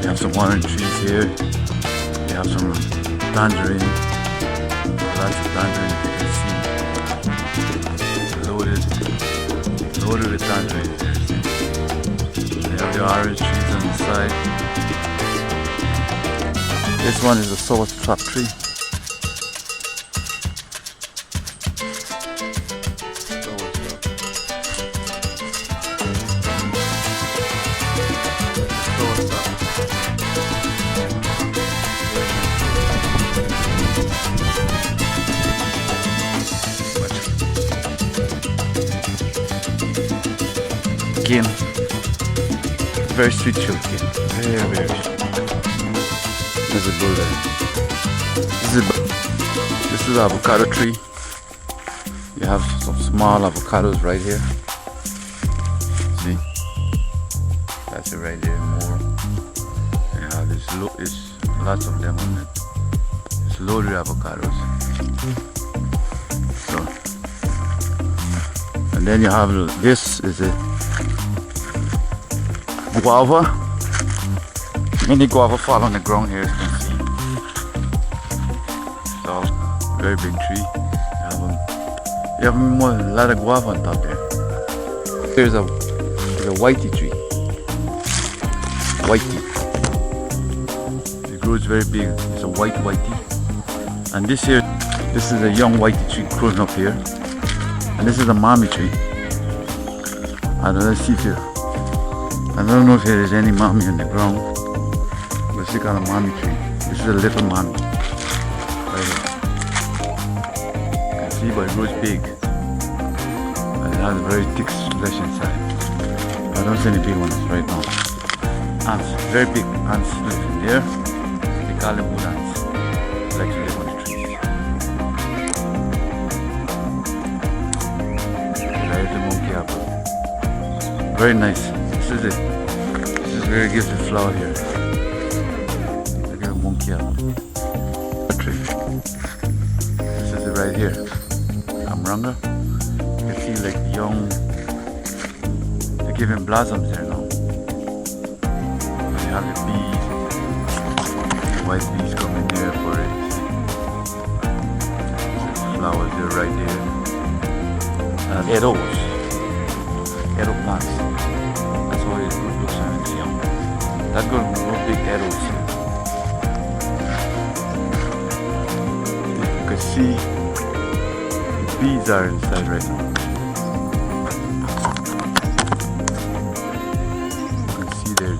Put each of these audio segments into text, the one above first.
You have some orange trees here. You have some tangerine. Lots of tangerine you can see. Loaded with tangerine. You have the orange trees on the side. This one is a sauerkraut tree. Again, very sweet sugarcane, very sweet. There's a bull there. This is an avocado tree. You have some small avocados right here. See, that's it right there. More. And you have there's lots of them on it. It's loaded avocados. So, and then you have this is a guava. Many guava fall on the ground here, as you can see. So, very big tree. You have a lot of guava on top there. There's a whitey tree. Whitey. It grows very big. It's a whitey. And this is a young whitey tree growing up here. And this is a mommy tree. I don't know if there is any mommy on the ground. But it's got a mommy tree. This is a little mommy. Right here. You can see, but it grows big. And it has a very thick flesh inside. I don't see any big ones right now. Ants, very big ants live in there. They call them wood ants. They like to live on the trees. There's the monkey apple. Very nice. This is it. This is where it gives the flower here. Look at a monkey apple. Tree. This is it right here. Amranga. You can see like young. They're giving blossoms there now. And you have the bees. The white bees coming there for it. The flowers there right there. And arrows. Arrow plants. That's why it looks so young. That's got big arrows here. You can see the bees are inside right now. You can see they're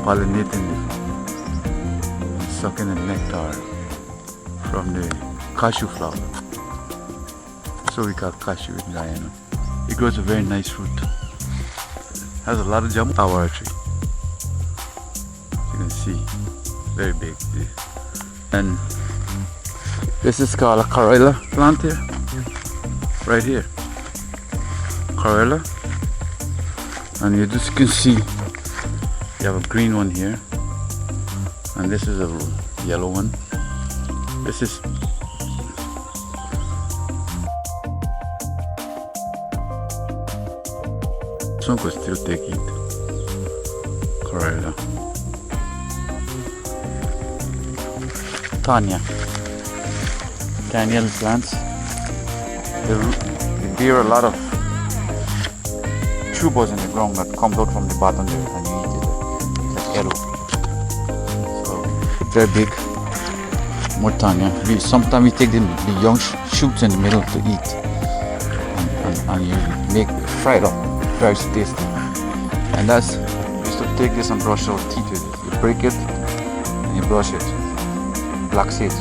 pollinating and sucking the nectar from the cashew flower. So we call cashew in Guyana. It grows a very nice fruit. Has a lot of jump power tree. You can see, very big. And this is called a Corolla plant here, right here. Corolla, and you just can see you have a green one here, and this is a yellow one. This is one could still take it. Corolla. Tanya plants. They bear a lot of tubers in the ground that comes out from the bottom there, and you eat it. It's like yellow. So very big. More Tanya. Sometimes we take the young shoots in the middle to eat, and you make fried up. Very tasty. And that's, you used to take this and brush our teeth with it. You break it and you brush it. Black seeds.